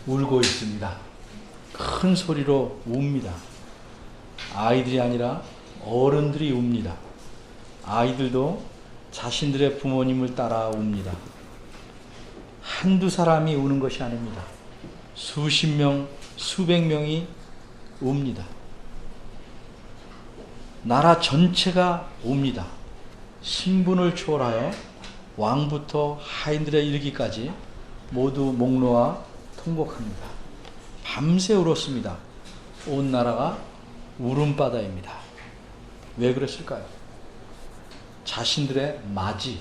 울고 있습니다. 큰 소리로 웁니다. 아이들이 아니라 어른들이 웁니다. 아이들도 자신들의 부모님을 따라 웁니다. 한두 사람이 우는 것이 아닙니다. 수십 명, 수백 명이 웁니다. 나라 전체가 웁니다. 신분을 초월하여 왕부터 하인들에 이르기까지 모두 목 놓아 통곡합니다. 밤새 울었습니다. 온 나라가 울음바다입니다. 왜 그랬을까요? 자신들의 맞이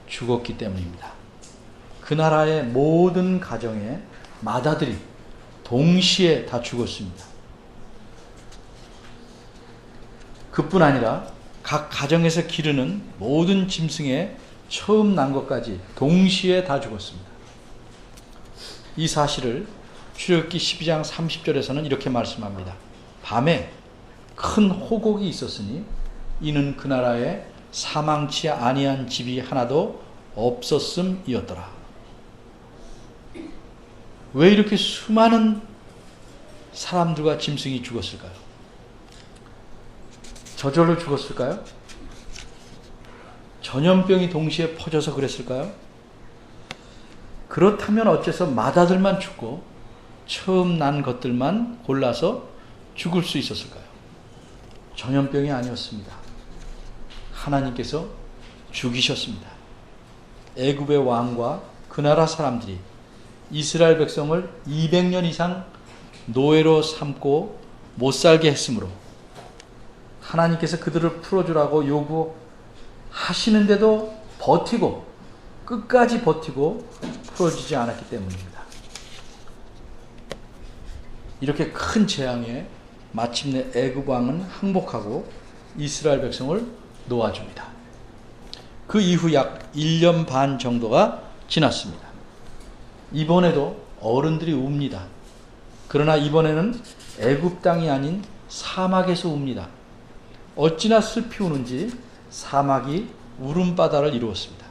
죽었기 때문입니다. 그 나라의 모든 가정의 맏아들이 동시에 다 죽었습니다. 그뿐 아니라 각 가정에서 기르는 모든 짐승의 처음 난 것까지 동시에 다 죽었습니다. 이 사실을 출애굽기 12장 30절에서는 이렇게 말씀합니다. 밤에 큰 호곡이 있었으니 이는 그 나라에 사망치 아니한 집이 하나도 없었음이었더라. 왜 이렇게 수많은 사람들과 짐승이 죽었을까요? 저절로 죽었을까요? 전염병이 동시에 퍼져서 그랬을까요? 그렇다면 어째서 맏아들만 죽고 처음 난 것들만 골라서 죽을 수 있었을까요? 전염병이 아니었습니다. 하나님께서 죽이셨습니다. 애굽의 왕과 그 나라 사람들이 이스라엘 백성을 200년 이상 노예로 삼고 못 살게 했으므로 하나님께서 그들을 풀어주라고 요구하시는데도 버티고 끝까지 버티고 풀어주지 않았기 때문입니다. 이렇게 큰 재앙에 마침내 애굽 왕은 항복하고 이스라엘 백성을 놓아줍니다. 그 이후 약 1년 반 정도가 지났습니다. 이번에도 어른들이 웁니다. 그러나 이번에는 애굽 땅이 아닌 사막에서 웁니다. 어찌나 슬피 우는지 사막이 울음바다를 이루었습니다.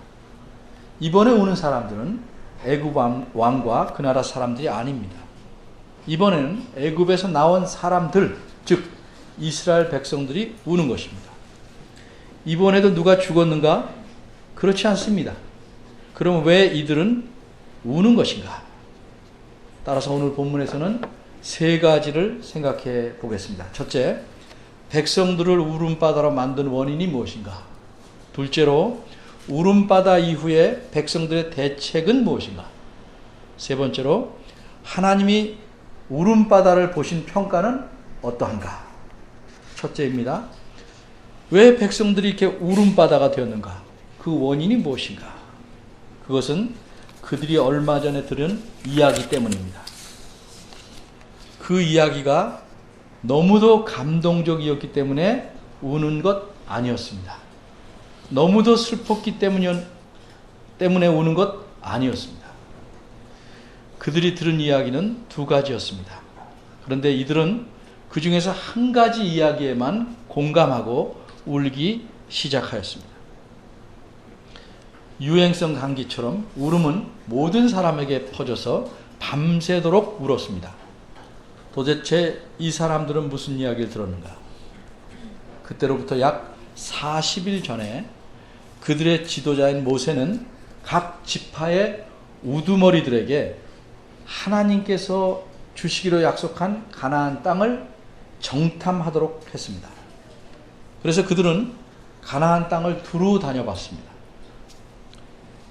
이번에 우는 사람들은 애굽 왕과 그 나라 사람들이 아닙니다. 이번에는 애굽에서 나온 사람들, 즉 이스라엘 백성들이 우는 것입니다. 이번에도 누가 죽었는가? 그렇지 않습니다. 그럼 왜 이들은 우는 것인가? 따라서 오늘 본문에서는 세 가지를 생각해 보겠습니다. 첫째, 백성들을 울음바다로 만든 원인이 무엇인가? 둘째로, 울음바다 이후에 백성들의 대책은 무엇인가? 세 번째로, 하나님이 울음바다를 보신 평가는 어떠한가? 첫째입니다. 왜 백성들이 이렇게 울음바다가 되었는가? 그 원인이 무엇인가? 그것은 그들이 얼마 전에 들은 이야기 때문입니다. 그 이야기가 너무도 감동적이었기 때문에 우는 것 아니었습니다. 너무도 슬펐기 때문에 우는 것 아니었습니다. 그들이 들은 이야기는 두 가지였습니다. 그런데 이들은 그 중에서 한 가지 이야기에만 공감하고 울기 시작하였습니다. 유행성 감기처럼 울음은 모든 사람에게 퍼져서 밤새도록 울었습니다. 도대체 이 사람들은 무슨 이야기를 들었는가? 그때로부터 약 40일 전에 그들의 지도자인 모세는 각 지파의 우두머리들에게 하나님께서 주시기로 약속한 가나안 땅을 정탐하도록 했습니다. 그래서 그들은 가나안 땅을 두루 다녀봤습니다.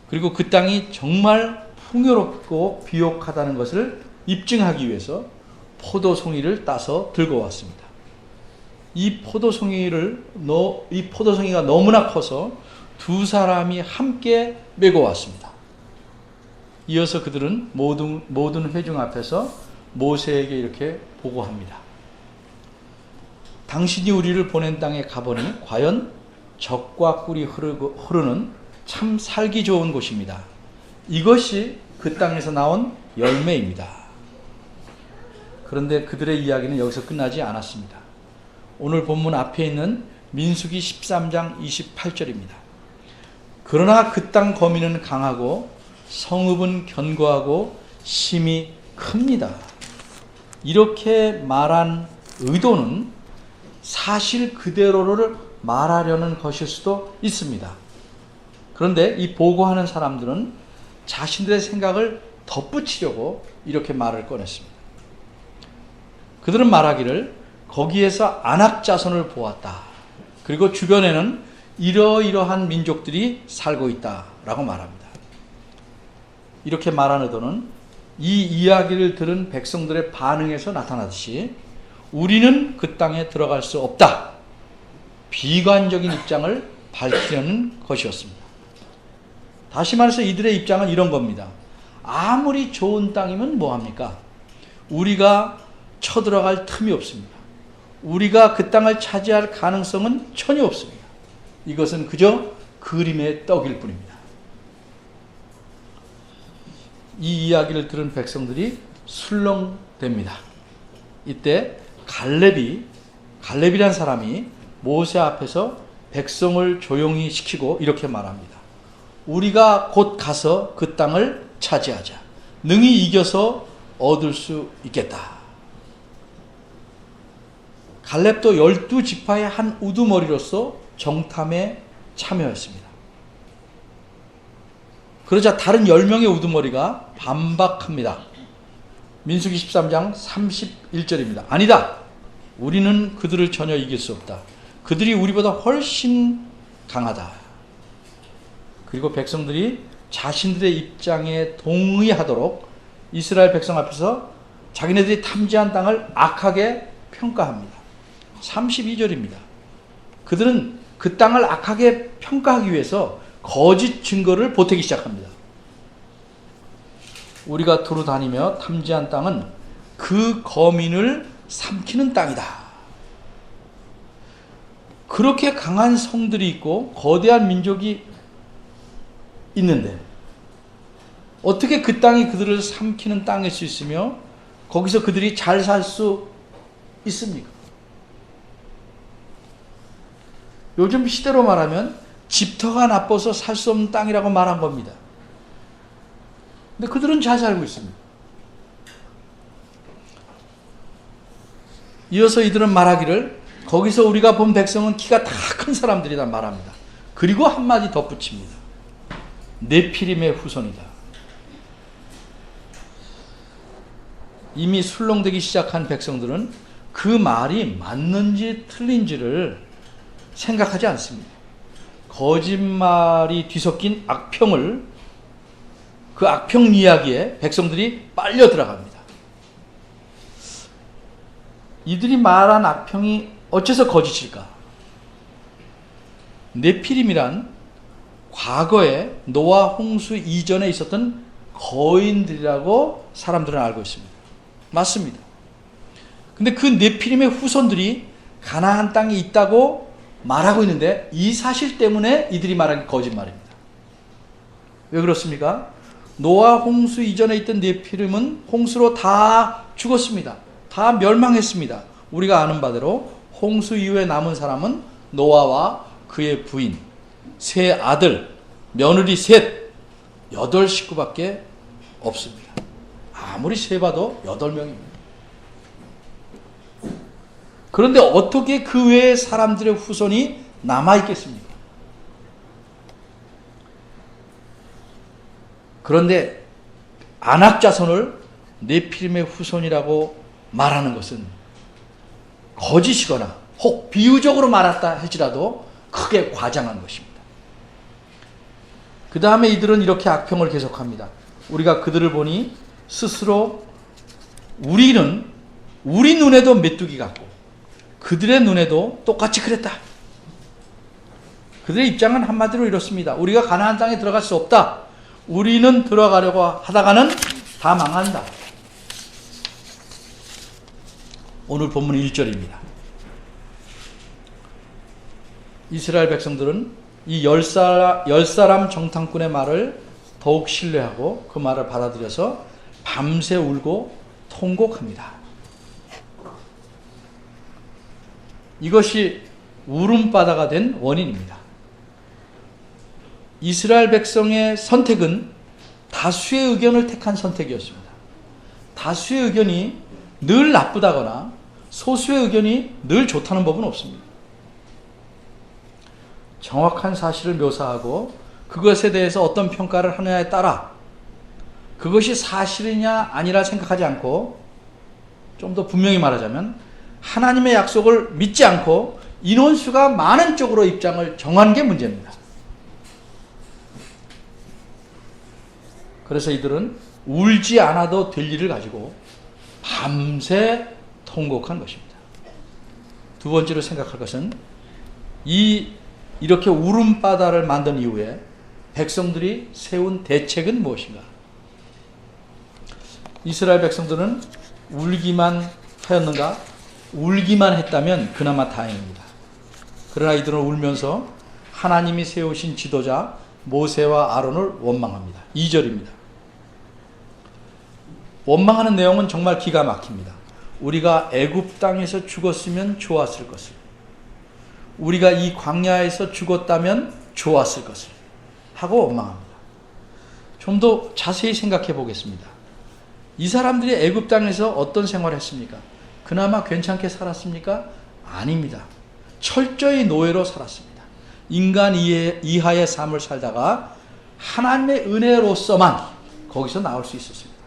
그리고 그 땅이 정말 풍요롭고 비옥하다는 것을 입증하기 위해서 포도송이를 따서 들고 왔습니다. 이 포도송이가 너무나 커서 두 사람이 함께 메고 왔습니다. 이어서 그들은 모든 회중 앞에서 모세에게 이렇게 보고합니다. 당신이 우리를 보낸 땅에 가보니 과연 젖과 꿀이 흐르는 참 살기 좋은 곳입니다. 이것이 그 땅에서 나온 열매입니다. 그런데 그들의 이야기는 여기서 끝나지 않았습니다. 오늘 본문 앞에 있는 민수기 13장 28절입니다. 그러나 그 땅 거민은 강하고 성읍은 견고하고 심히 큽니다. 이렇게 말한 의도는 사실 그대로를 말하려는 것일 수도 있습니다. 그런데 이 보고하는 사람들은 자신들의 생각을 덧붙이려고 이렇게 말을 꺼냈습니다. 그들은 말하기를 거기에서 안악자손을 보았다. 그리고 주변에는 이러이러한 민족들이 살고 있다라고 말합니다. 이렇게 말한 의도는 이 이야기를 들은 백성들의 반응에서 나타나듯이 우리는 그 땅에 들어갈 수 없다. 비관적인 입장을 밝히려는 것이었습니다. 다시 말해서 이들의 입장은 이런 겁니다. 아무리 좋은 땅이면 뭐합니까? 우리가 쳐들어갈 틈이 없습니다. 우리가 그 땅을 차지할 가능성은 전혀 없습니다. 이것은 그저 그림의 떡일 뿐입니다. 이 이야기를 들은 백성들이 술렁댑니다. 이때 갈렙이란 사람이 모세 앞에서 백성을 조용히 시키고 이렇게 말합니다. 우리가 곧 가서 그 땅을 차지하자. 능히 이겨서 얻을 수 있겠다. 갈렙도 12지파의 한 우두머리로서 정탐에 참여했습니다. 그러자 다른 10명의 우두머리가 반박합니다. 민수기 13장 31절입니다. 아니다. 우리는 그들을 전혀 이길 수 없다. 그들이 우리보다 훨씬 강하다. 그리고 백성들이 자신들의 입장에 동의하도록 이스라엘 백성 앞에서 자기네들이 탐지한 땅을 악하게 평가합니다. 32절입니다. 그들은 그 땅을 악하게 평가하기 위해서 거짓 증거를 보태기 시작합니다. 우리가 두루 다니며 탐지한 땅은 그 거민을 삼키는 땅이다. 그렇게 강한 성들이 있고 거대한 민족이 있는데 어떻게 그 땅이 그들을 삼키는 땅일 수 있으며 거기서 그들이 잘 살 수 있습니까? 요즘 시대로 말하면 집터가 나빠서 살 수 없는 땅이라고 말한 겁니다. 근데 그들은 잘 살고 있습니다. 이어서 이들은 말하기를 거기서 우리가 본 백성은 키가 다 큰 사람들이다 말합니다. 그리고 한마디 덧붙입니다. 네피림의 후손이다. 이미 술렁대기 시작한 백성들은 그 말이 맞는지 틀린지를 생각하지 않습니다. 거짓말이 뒤섞인 악평을 그 악평 이야기에 백성들이 빨려 들어갑니다. 이들이 말한 악평이 어째서 거짓일까? 네피림이란 과거에 노아 홍수 이전에 있었던 거인들이라고 사람들은 알고 있습니다. 맞습니다. 근데 그 네피림의 후손들이 가나안 땅에 있다고 말하고 있는데 이 사실 때문에 이들이 말한 게 거짓말입니다. 왜 그렇습니까? 노아 홍수 이전에 있던 네피림은 홍수로 다 죽었습니다. 다 멸망했습니다. 우리가 아는 바대로 홍수 이후에 남은 사람은 노아와 그의 부인, 세 아들, 며느리 셋, 8식구밖에 없습니다. 아무리 세봐도 8명입니다. 그런데 어떻게 그 외의 사람들의 후손이 남아있겠습니까? 그런데 안악자손을 네피림의 후손이라고 말하는 것은 거짓이거나 혹 비유적으로 말했다 할지라도 크게 과장한 것입니다. 그 다음에 이들은 이렇게 악평을 계속합니다. 우리가 그들을 보니 스스로 우리는 우리 눈에도 메뚜기 같고 그들의 눈에도 똑같이 그랬다. 그들의 입장은 한마디로 이렇습니다. 우리가 가나안 땅에 들어갈 수 없다. 우리는 들어가려고 하다가는 다 망한다. 오늘 본문 1절입니다. 이스라엘 백성들은 이 10사람 정탐꾼의 말을 더욱 신뢰하고 그 말을 받아들여서 밤새 울고 통곡합니다. 이것이 울음바다가 된 원인입니다. 이스라엘 백성의 선택은 다수의 의견을 택한 선택이었습니다. 다수의 의견이 늘 나쁘다거나 소수의 의견이 늘 좋다는 법은 없습니다. 정확한 사실을 묘사하고 그것에 대해서 어떤 평가를 하느냐에 따라 그것이 사실이냐 아니라 생각하지 않고, 좀 더 분명히 말하자면 하나님의 약속을 믿지 않고 인원수가 많은 쪽으로 입장을 정한 게 문제입니다. 그래서 이들은 울지 않아도 될 일을 가지고 밤새 통곡한 것입니다. 두 번째로 생각할 것은 이렇게 울음바다를 만든 이후에 백성들이 세운 대책은 무엇인가? 이스라엘 백성들은 울기만 하였는가? 울기만 했다면 그나마 다행입니다. 그러나 이들은 울면서 하나님이 세우신 지도자 모세와 아론을 원망합니다. 2절입니다. 원망하는 내용은 정말 기가 막힙니다. 우리가 애굽 땅에서 죽었으면 좋았을 것을, 우리가 이 광야에서 죽었다면 좋았을 것을 하고 원망합니다. 좀 더 자세히 생각해 보겠습니다. 이 사람들이 애굽 땅에서 어떤 생활을 했습니까? 그나마 괜찮게 살았습니까? 아닙니다. 철저히 노예로 살았습니다. 인간 이하의 삶을 살다가 하나님의 은혜로서만 거기서 나올 수 있었습니다.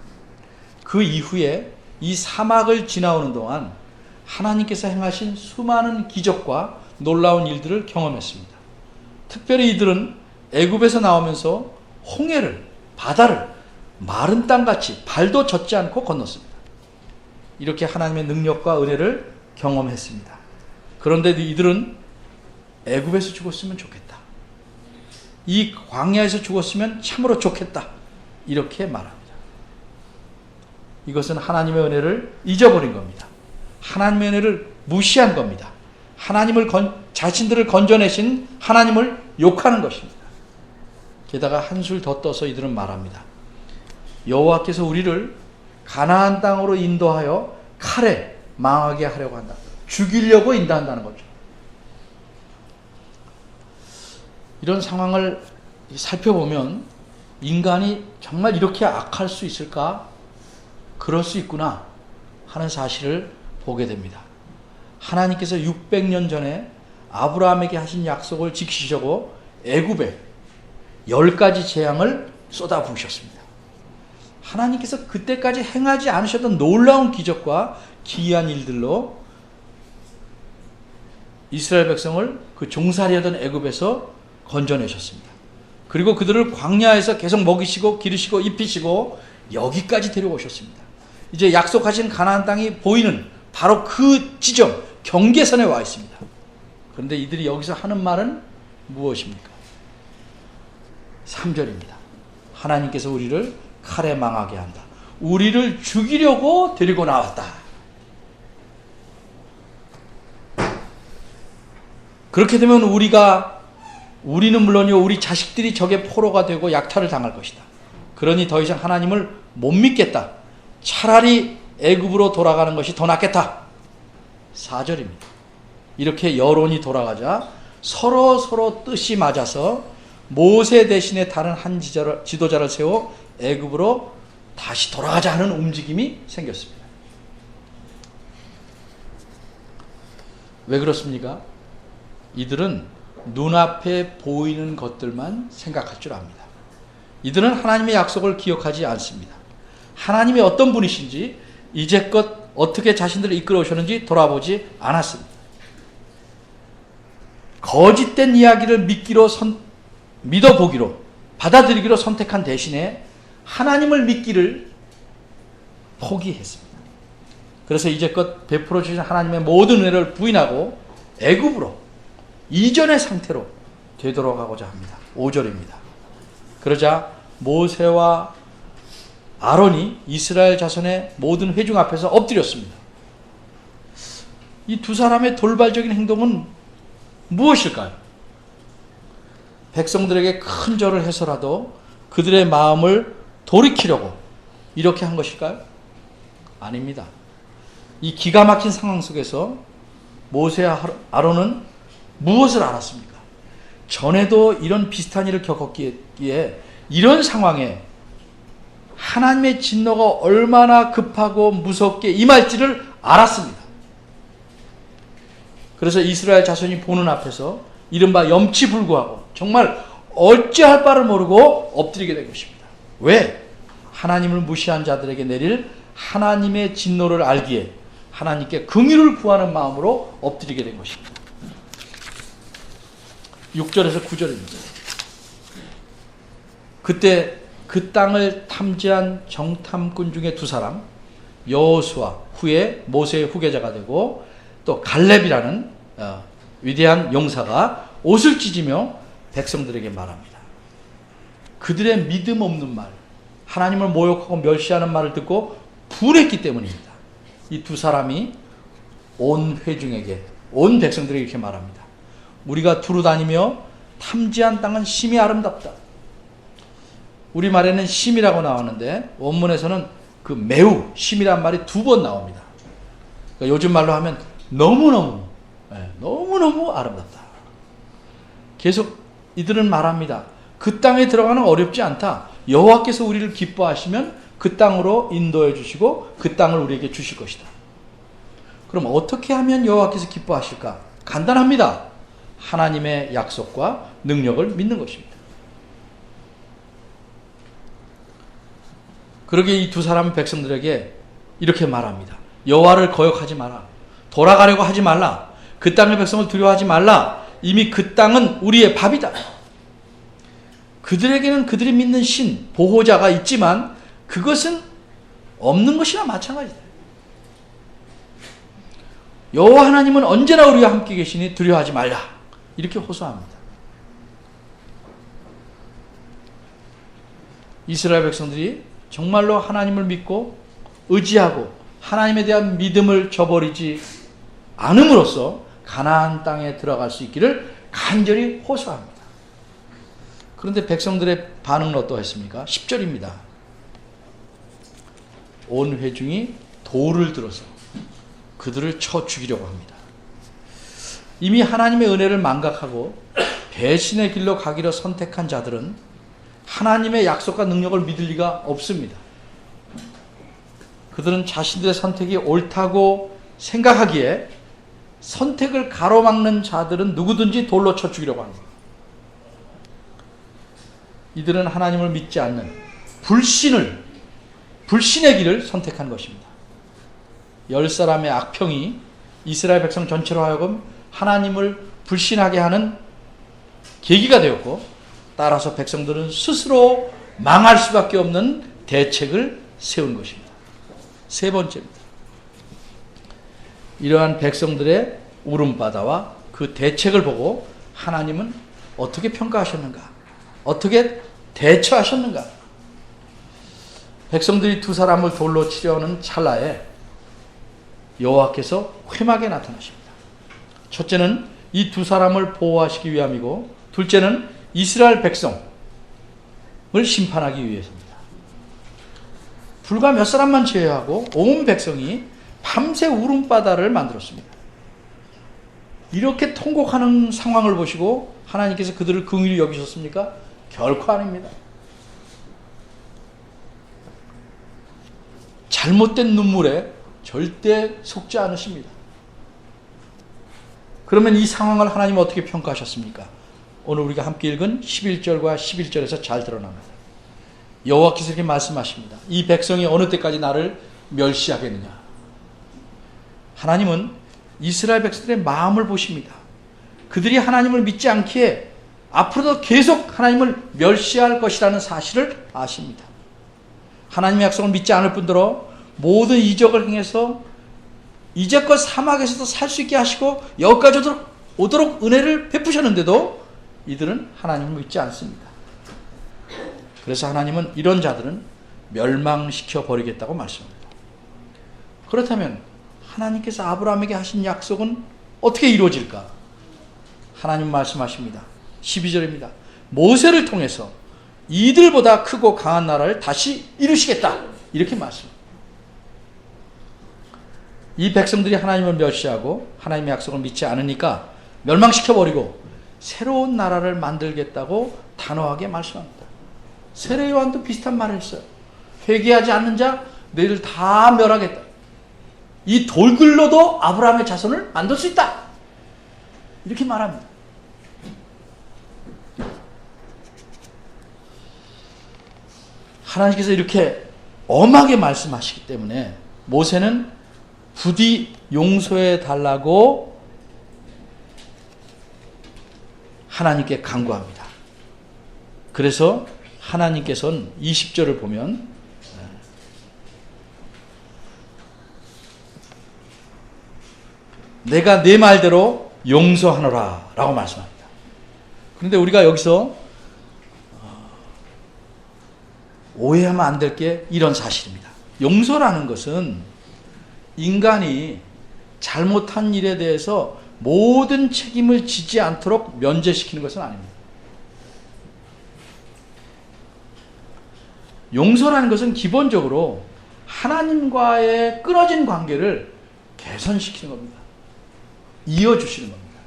그 이후에 이 사막을 지나오는 동안 하나님께서 행하신 수많은 기적과 놀라운 일들을 경험했습니다. 특별히 이들은 애굽에서 나오면서 홍해를, 바다를 마른 땅같이 발도 젖지 않고 건넜습니다. 이렇게 하나님의 능력과 은혜를 경험했습니다. 그런데 이들은 애굽에서 죽었으면 좋겠다, 이 광야에서 죽었으면 참으로 좋겠다, 이렇게 말합니다. 이것은 하나님의 은혜를 잊어버린 겁니다. 하나님의 은혜를 무시한 겁니다. 자신들을 건져내신 하나님을 욕하는 것입니다. 게다가 한술 더 떠서 이들은 말합니다. 여호와께서 우리를 가나안 땅으로 인도하여 칼에 망하게 하려고 한다. 죽이려고 인도한다는 거죠. 이런 상황을 살펴보면 인간이 정말 이렇게 악할 수 있을까? 그럴 수 있구나 하는 사실을 보게 됩니다. 하나님께서 600년 전에 아브라함에게 하신 약속을 지키시려고 애굽에 10가지 재앙을 쏟아부으셨습니다. 하나님께서 그때까지 행하지 않으셨던 놀라운 기적과 기이한 일들로 이스라엘 백성을 그 종살이하던 애굽에서 건져내셨습니다. 그리고 그들을 광야에서 계속 먹이시고 기르시고 입히시고 여기까지 데려오셨습니다. 이제 약속하신 가나안 땅이 보이는 바로 그 지점, 경계선에 와 있습니다. 그런데 이들이 여기서 하는 말은 무엇입니까? 3절입니다. 하나님께서 우리를 칼에 망하게 한다. 우리를 죽이려고 데리고 나왔다. 그렇게 되면 우리는 물론이요, 우리 자식들이 적의 포로가 되고 약탈을 당할 것이다. 그러니 더 이상 하나님을 못 믿겠다. 차라리 애굽으로 돌아가는 것이 더 낫겠다. 4절입니다. 이렇게 여론이 돌아가자 서로 뜻이 맞아서 모세 대신에 다른 한 지도자를 세워 애굽으로 다시 돌아가자 하는 움직임이 생겼습니다. 왜 그렇습니까? 이들은 눈앞에 보이는 것들만 생각할 줄 압니다. 이들은 하나님의 약속을 기억하지 않습니다. 하나님이 어떤 분이신지, 이제껏 어떻게 자신들을 이끌어 오셨는지 돌아보지 않았습니다. 거짓된 이야기를 믿어보기로, 받아들이기로 선택한 대신에 하나님을 믿기를 포기했습니다. 그래서 이제껏 베풀어 주신 하나님의 모든 은혜를 부인하고 애굽으로, 이전의 상태로 되돌아가고자 합니다. 5절입니다. 그러자 모세와 아론이 이스라엘 자손의 모든 회중 앞에서 엎드렸습니다. 이 두 사람의 돌발적인 행동은 무엇일까요? 백성들에게 큰 절을 해서라도 그들의 마음을 돌이키려고 이렇게 한 것일까요? 아닙니다. 이 기가 막힌 상황 속에서 모세와 아론은 무엇을 알았습니까? 전에도 이런 비슷한 일을 겪었기에 이런 상황에 하나님의 진노가 얼마나 급하고 무섭게 임할지를 알았습니다. 그래서 이스라엘 자손이 보는 앞에서 이른바 염치불구하고 정말 어찌할 바를 모르고 엎드리게 된 것입니다. 왜? 하나님을 무시한 자들에게 내릴 하나님의 진노를 알기에 하나님께 긍휼을 구하는 마음으로 엎드리게 된 것입니다. 6절에서 9절입니다. 그때 그 땅을 탐지한 정탐꾼 중에 두 사람, 여호수아 후에 모세의 후계자가 되고 또 갈렙이라는 위대한 용사가 옷을 찢으며 백성들에게 말합니다. 그들의 믿음 없는 말, 하나님을 모욕하고 멸시하는 말을 듣고 분했기 때문입니다. 이 두 사람이 온 회중에게, 온 백성들에게 이렇게 말합니다. 우리가 두루 다니며 탐지한 땅은 심히 아름답다. 우리말에는 심이라고 나오는데 원문에서는 그 매우, 심이란 말이 두 번 나옵니다. 그러니까 요즘 말로 하면 너무너무 아름답다. 계속 이들은 말합니다. 그 땅에 들어가는 어렵지 않다. 여호와께서 우리를 기뻐하시면 그 땅으로 인도해 주시고 그 땅을 우리에게 주실 것이다. 그럼 어떻게 하면 여호와께서 기뻐하실까? 간단합니다. 하나님의 약속과 능력을 믿는 것입니다. 그러기에 이 두 사람은 백성들에게 이렇게 말합니다. 여호와를 거역하지 마라. 돌아가려고 하지 말라. 그 땅의 백성을 두려워하지 말라. 이미 그 땅은 우리의 밥이다. 그들에게는 그들이 믿는 신, 보호자가 있지만 그것은 없는 것이나 마찬가지다. 여호와 하나님은 언제나 우리와 함께 계시니 두려워하지 말라. 이렇게 호소합니다. 이스라엘 백성들이 정말로 하나님을 믿고 의지하고 하나님에 대한 믿음을 저버리지 않음으로써 가나안 땅에 들어갈 수 있기를 간절히 호소합니다. 그런데 백성들의 반응은 어떠했습니까? 10절입니다. 온 회중이 돌을 들어서 그들을 쳐 죽이려고 합니다. 이미 하나님의 은혜를 망각하고 배신의 길로 가기로 선택한 자들은 하나님의 약속과 능력을 믿을 리가 없습니다. 그들은 자신들의 선택이 옳다고 생각하기에 선택을 가로막는 자들은 누구든지 돌로 쳐 죽이려고 합니다. 이들은 하나님을 믿지 않는 불신의 길을 선택한 것입니다. 10사람의 악평이 이스라엘 백성 전체로 하여금 하나님을 불신하게 하는 계기가 되었고, 따라서 백성들은 스스로 망할 수밖에 없는 대책을 세운 것입니다. 세 번째입니다. 이러한 백성들의 울음바다와 그 대책을 보고 하나님은 어떻게 평가하셨는가? 어떻게 대처하셨는가? 백성들이 두 사람을 돌로 치려는 찰나에 여호와께서 회막에 나타나십니다. 첫째는 이 두 사람을 보호하시기 위함이고, 둘째는 이스라엘 백성을 심판하기 위해서입니다. 불과 몇 사람만 제외하고 온 백성이 밤새 울음바다를 만들었습니다. 이렇게 통곡하는 상황을 보시고 하나님께서 그들을 긍휼히 여기셨습니까? 결코 아닙니다. 잘못된 눈물에 절대 속지 않으십니다. 그러면 이 상황을 하나님은 어떻게 평가하셨습니까? 오늘 우리가 함께 읽은 11절과 11절에서 잘 드러납니다. 여호와께서 이렇게 말씀하십니다. 이 백성이 어느 때까지 나를 멸시하겠느냐? 하나님은 이스라엘 백성들의 마음을 보십니다. 그들이 하나님을 믿지 않기에 앞으로도 계속 하나님을 멸시할 것이라는 사실을 아십니다. 하나님의 약속을 믿지 않을 뿐더러 모든 이적을 행해서 이제껏 사막에서도 살 수 있게 하시고 여기까지 오도록 은혜를 베푸셨는데도 이들은 하나님을 믿지 않습니다. 그래서 하나님은 이런 자들은 멸망시켜 버리겠다고 말씀합니다. 그렇다면 하나님께서 아브라함에게 하신 약속은 어떻게 이루어질까? 하나님 말씀하십니다. 12절입니다. 모세를 통해서 이들보다 크고 강한 나라를 다시 이루시겠다. 이렇게 말씀합니다. 이 백성들이 하나님을 멸시하고 하나님의 약속을 믿지 않으니까 멸망시켜버리고 새로운 나라를 만들겠다고 단호하게 말씀합니다. 세례요한도 비슷한 말을 했어요. 회개하지 않는 자 너희를 다 멸하겠다. 이 돌들로도 아브라함의 자손을 만들 수 있다. 이렇게 말합니다. 하나님께서 이렇게 엄하게 말씀하시기 때문에 모세는 부디 용서해 달라고 하나님께 간구합니다. 그래서 하나님께서는 20절을 보면 내가 내 말대로 용서하노라 라고 말씀합니다. 그런데 우리가 여기서 오해하면 안 될 게 이런 사실입니다. 용서라는 것은 인간이 잘못한 일에 대해서 모든 책임을 지지 않도록 면제시키는 것은 아닙니다. 용서라는 것은 기본적으로 하나님과의 끊어진 관계를 개선시키는 겁니다. 이어주시는 겁니다.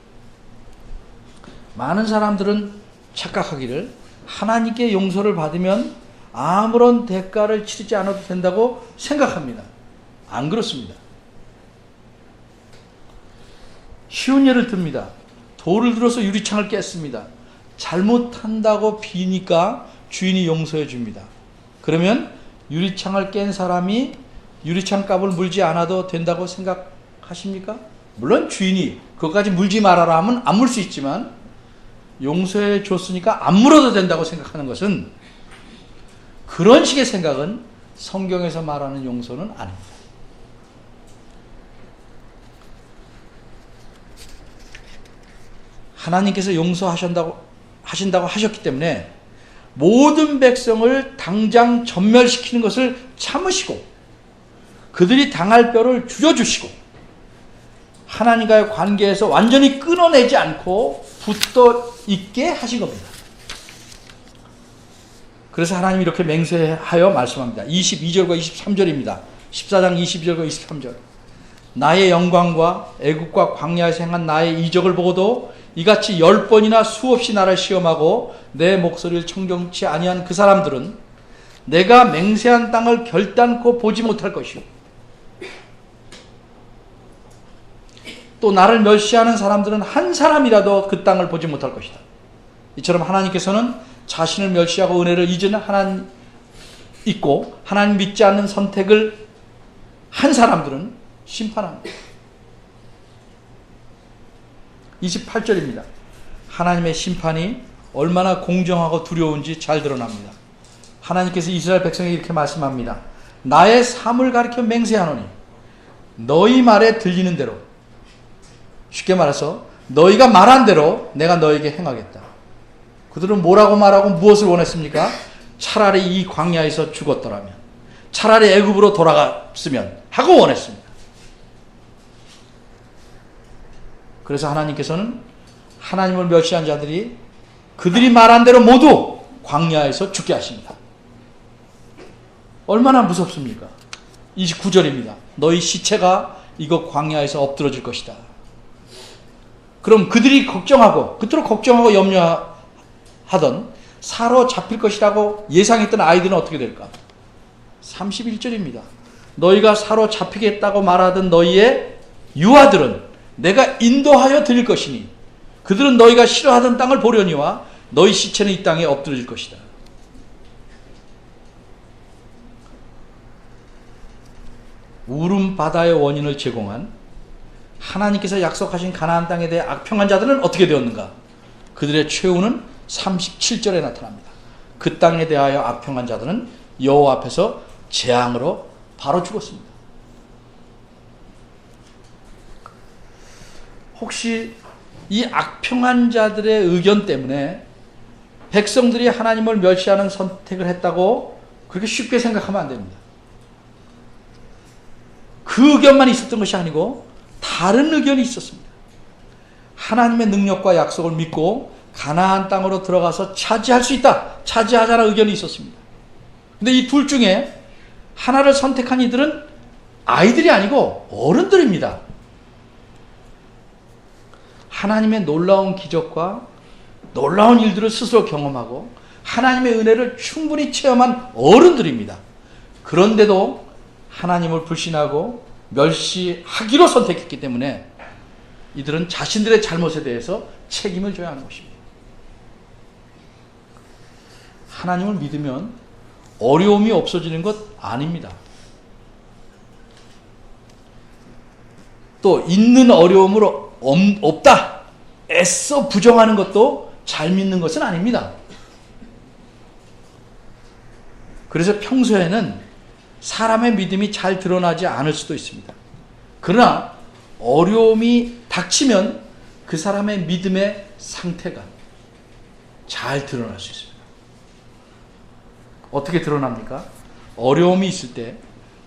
많은 사람들은 착각하기를 하나님께 용서를 받으면 아무런 대가를 치르지 않아도 된다고 생각합니다. 안 그렇습니다. 쉬운 예를 듭니다. 돌을 들어서 유리창을 깼습니다. 잘못한다고 비니까 주인이 용서해 줍니다. 그러면 유리창을 깬 사람이 유리창 값을 물지 않아도 된다고 생각하십니까? 물론 주인이 그것까지 물지 말아라 하면 안 물 수 있지만 용서해 줬으니까 안 물어도 된다고 생각하는 것은, 그런 식의 생각은 성경에서 말하는 용서는 아닙니다. 하나님께서 용서하신다고 하셨기 때문에 모든 백성을 당장 전멸시키는 것을 참으시고 그들이 당할 뼈를 줄여주시고 하나님과의 관계에서 완전히 끊어내지 않고 붙어 있게 하신 겁니다. 그래서 하나님이 이렇게 맹세하여 말씀합니다. 22절과 23절입니다. 14장 22절과 23절. 나의 영광과 애국과 광야에서 행한 나의 이적을 보고도 이같이 10번이나 수없이 나를 시험하고 내 목소리를 청정치 아니한 그 사람들은 내가 맹세한 땅을 결단코 보지 못할 것이요, 또 나를 멸시하는 사람들은 한 사람이라도 그 땅을 보지 못할 것이다. 이처럼 하나님께서는 자신을 멸시하고 은혜를 잊은 하나님 있고 하나님 믿지 않는 선택을 한 사람들은 심판합니다. 28절입니다. 하나님의 심판이 얼마나 공정하고 두려운지 잘 드러납니다. 하나님께서 이스라엘 백성에게 이렇게 말씀합니다. 나의 삶을 가리켜 맹세하노니 너희 말에 들리는 대로, 쉽게 말해서 너희가 말한 대로 내가 너에게 행하겠다. 그들은 뭐라고 말하고 무엇을 원했습니까? 차라리 이 광야에서 죽었더라면, 차라리 애굽으로 돌아갔으면 하고 원했습니다. 그래서 하나님께서는 하나님을 멸시한 자들이 그들이 말한 대로 모두 광야에서 죽게 하십니다. 얼마나 무섭습니까? 29절입니다. 너희 시체가 이거 광야에서 엎드러질 것이다. 그럼 그들이 걱정하고, 그토록 걱정하고 염려하던 사로잡힐 것이라고 예상했던 아이들은 어떻게 될까? 31절입니다. 너희가 사로잡히겠다고 말하던 너희의 유아들은 내가 인도하여 드릴 것이니 그들은 너희가 싫어하던 땅을 보려니와 너희 시체는 이 땅에 엎드러질 것이다. 우름 바다의 원인을 제공한 하나님께서 약속하신 가나안 땅에 대해 악평한 자들은 어떻게 되었는가? 그들의 최후는 37절에 나타납니다. 그 땅에 대하여 악평한 자들은 여호와 앞에서 재앙으로 바로 죽었습니다. 혹시 이 악평한 자들의 의견 때문에 백성들이 하나님을 멸시하는 선택을 했다고 그렇게 쉽게 생각하면 안 됩니다. 그 의견만 있었던 것이 아니고 다른 의견이 있었습니다. 하나님의 능력과 약속을 믿고 가나안 땅으로 들어가서 차지할 수 있다, 차지하자는 의견이 있었습니다. 근데 이 둘 중에 하나를 선택한 이들은 아이들이 아니고 어른들입니다. 하나님의 놀라운 기적과 놀라운 일들을 스스로 경험하고 하나님의 은혜를 충분히 체험한 어른들입니다. 그런데도 하나님을 불신하고 멸시하기로 선택했기 때문에 이들은 자신들의 잘못에 대해서 책임을 져야 하는 것입니다. 하나님을 믿으면 어려움이 없어지는 것 아닙니다. 또 있는 어려움을 없다 애써 부정하는 것도 잘 믿는 것은 아닙니다. 그래서 평소에는 사람의 믿음이 잘 드러나지 않을 수도 있습니다. 그러나 어려움이 닥치면 그 사람의 믿음의 상태가 잘 드러날 수 있습니다. 어떻게 드러납니까? 어려움이 있을 때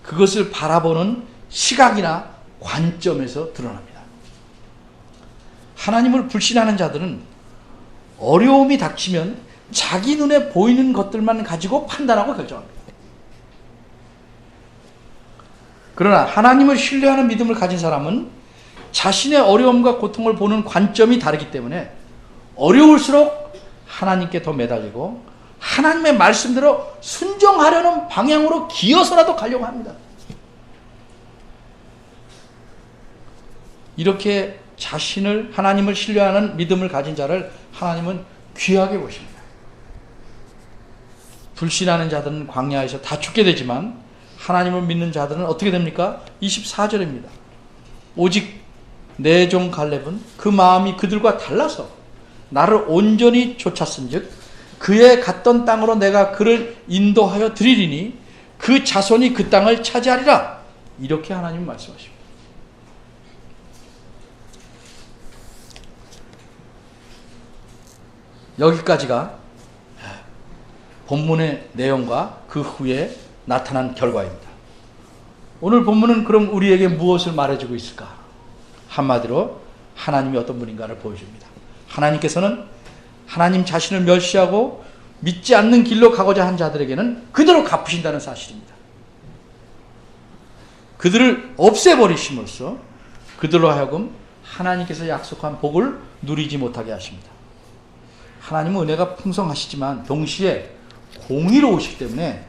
그것을 바라보는 시각이나 관점에서 드러납니다. 하나님을 불신하는 자들은 어려움이 닥치면 자기 눈에 보이는 것들만 가지고 판단하고 결정합니다. 그러나 하나님을 신뢰하는 믿음을 가진 사람은 자신의 어려움과 고통을 보는 관점이 다르기 때문에 어려울수록 하나님께 더 매달리고 하나님의 말씀대로 순종하려는 방향으로 기어서라도 가려고 합니다. 이렇게 자신을 하나님을 신뢰하는 믿음을 가진 자를 하나님은 귀하게 보십니다. 불신하는 자들은 광야에서 다 죽게 되지만 하나님을 믿는 자들은 어떻게 됩니까? 24절입니다. 오직 내 종 갈렙은 그 마음이 그들과 달라서 나를 온전히 쫓았은즉 그의 갔던 땅으로 내가 그를 인도하여 드리리니 그 자손이 그 땅을 차지하리라. 이렇게 하나님 말씀하십니다. 여기까지가 본문의 내용과 그 후에 나타난 결과입니다. 오늘 본문은 그럼 우리에게 무엇을 말해주고 있을까? 한마디로 하나님이 어떤 분인가를 보여줍니다. 하나님께서는 하나님 자신을 멸시하고 믿지 않는 길로 가고자 한 자들에게는 그대로 갚으신다는 사실입니다. 그들을 없애버리심으로써 그들로 하여금 하나님께서 약속한 복을 누리지 못하게 하십니다. 하나님은 은혜가 풍성하시지만 동시에 공의로우시기 때문에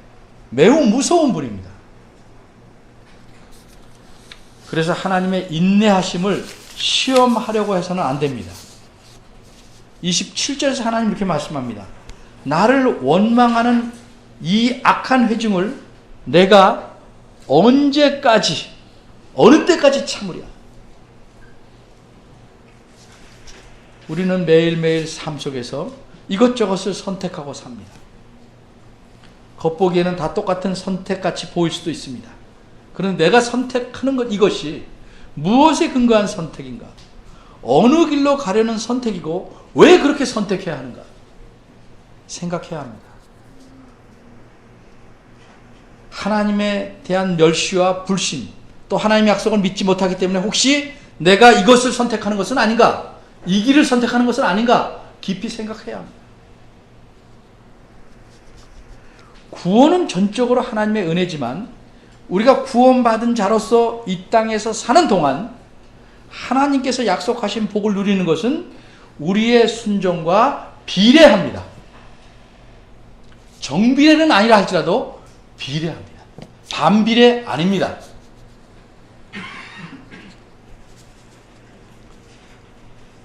매우 무서운 분입니다. 그래서 하나님의 인내하심을 시험하려고 해서는 안 됩니다. 27절에서 하나님 이렇게 말씀합니다. 나를 원망하는 이 악한 회중을 내가 언제까지 어느 때까지 참으랴. 우리는 매일매일 삶 속에서 이것저것을 선택하고 삽니다. 겉보기에는 다 똑같은 선택같이 보일 수도 있습니다. 그런데 내가 선택하는 것 이것이 무엇에 근거한 선택인가? 어느 길로 가려는 선택이고 왜 그렇게 선택해야 하는가? 생각해야 합니다. 하나님에 대한 멸시와 불신, 또 하나님의 약속을 믿지 못하기 때문에 혹시 내가 이것을 선택하는 것은 아닌가? 이 길을 선택하는 것은 아닌가? 깊이 생각해야 합니다. 구원은 전적으로 하나님의 은혜지만 우리가 구원받은 자로서 이 땅에서 사는 동안 하나님께서 약속하신 복을 누리는 것은 우리의 순종과 비례합니다. 정비례는 아니라 할지라도 비례합니다. 반비례 아닙니다.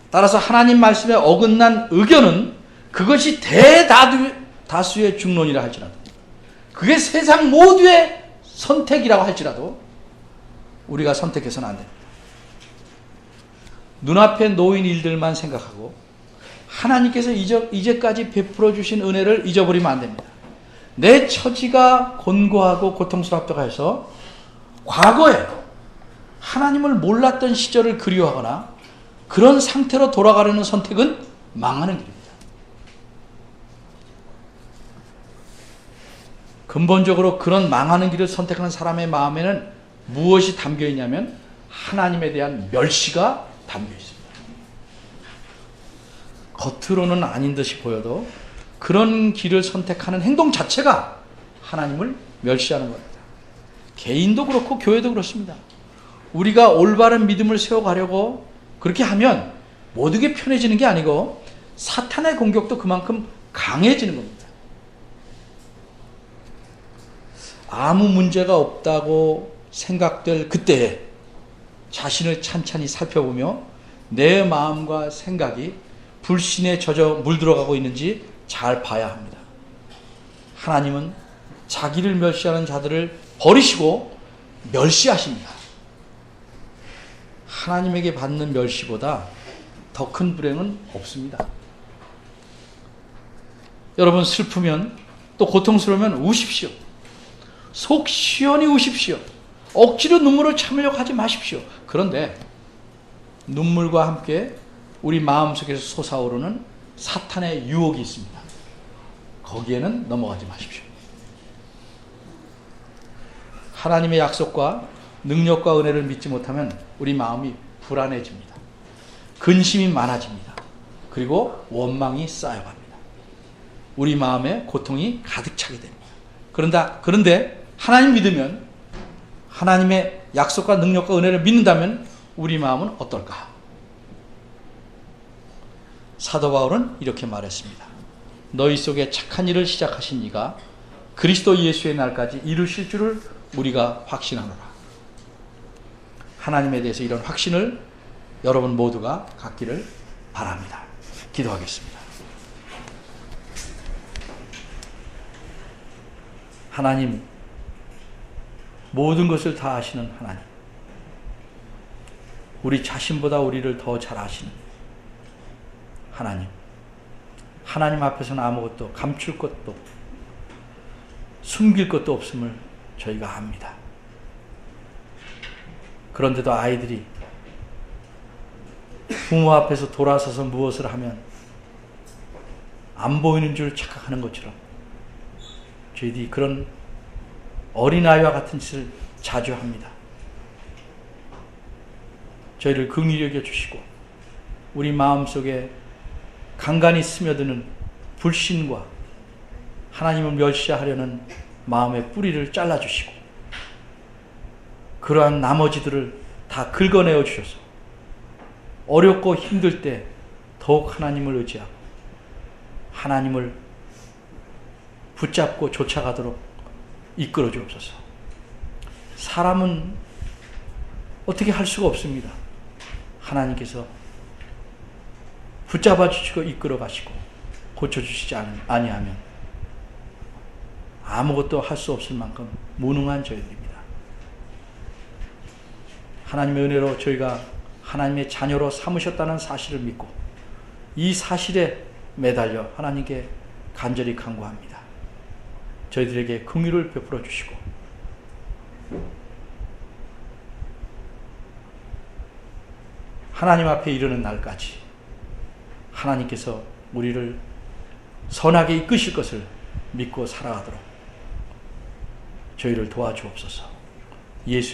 따라서 하나님 말씀에 어긋난 의견은 그것이 대다수의 중론이라 할지라도 그게 세상 모두의 선택이라고 할지라도 우리가 선택해서는 안 됩니다. 눈앞에 놓인 일들만 생각하고 하나님께서 이제까지 베풀어 주신 은혜를 잊어버리면 안 됩니다. 내 처지가 곤고하고 고통스럽다고 해서 과거에 하나님을 몰랐던 시절을 그리워하거나 그런 상태로 돌아가려는 선택은 망하는 길입니다. 근본적으로 그런 망하는 길을 선택하는 사람의 마음에는 무엇이 담겨 있냐면 하나님에 대한 멸시가 담겨 있습니다. 겉으로는 아닌 듯이 보여도 그런 길을 선택하는 행동 자체가 하나님을 멸시하는 겁니다. 개인도 그렇고 교회도 그렇습니다. 우리가 올바른 믿음을 세워가려고 그렇게 하면 모든 게 편해지는 게 아니고 사탄의 공격도 그만큼 강해지는 겁니다. 아무 문제가 없다고 생각될 그때에 자신을 찬찬히 살펴보며 내 마음과 생각이 불신에 젖어 물들어가고 있는지 잘 봐야 합니다. 하나님은 자기를 멸시하는 자들을 버리시고 멸시하십니다. 하나님에게 받는 멸시보다 더 큰 불행은 없습니다. 여러분, 슬프면 또 고통스러우면 우십시오. 속 시원히 우십시오. 억지로 눈물을 참으려고 하지 마십시오. 그런데 눈물과 함께 우리 마음속에서 솟아오르는 사탄의 유혹이 있습니다. 거기에는 넘어가지 마십시오. 하나님의 약속과 능력과 은혜를 믿지 못하면 우리 마음이 불안해집니다. 근심이 많아집니다. 그리고 원망이 쌓여갑니다. 우리 마음에 고통이 가득 차게 됩니다. 그런데 하나님 믿으면, 하나님의 약속과 능력과 은혜를 믿는다면 우리 마음은 어떨까? 사도 바울은 이렇게 말했습니다. 너희 속에 착한 일을 시작하신 이가 그리스도 예수의 날까지 이루실 줄을 우리가 확신하노라. 하나님에 대해서 이런 확신을 여러분 모두가 갖기를 바랍니다. 기도하겠습니다. 하나님, 모든 것을 다 아시는 하나님, 우리 자신보다 우리를 더 잘 아시는 하나님, 하나님 앞에서는 아무것도 감출 것도 숨길 것도 없음을 저희가 압니다. 그런데도 아이들이 부모 앞에서 돌아서서 무엇을 하면 안 보이는 줄 착각하는 것처럼 저희들이 그런 어린아이와 같은 짓을 자주 합니다. 저희를 긍휼히 여겨주시고 우리 마음속에 간간히 스며드는 불신과 하나님을 멸시하려는 마음의 뿌리를 잘라주시고 그러한 나머지들을 다 긁어내어 주셔서 어렵고 힘들 때 더욱 하나님을 의지하고 하나님을 붙잡고 쫓아가도록 이끌어 주옵소서. 사람은 어떻게 할 수가 없습니다. 하나님께서 붙잡아 주시고 이끌어 가시고 고쳐주시지 아니하면 아무것도 할 수 없을 만큼 무능한 저희들입니다. 하나님의 은혜로 저희가 하나님의 자녀로 삼으셨다는 사실을 믿고 이 사실에 매달려 하나님께 간절히 간구합니다. 저희들에게 긍휼을 베풀어 주시고 하나님 앞에 이르는 날까지 하나님께서 우리를 선하게 이끄실 것을 믿고 살아가도록 저희를 도와주옵소서. 예수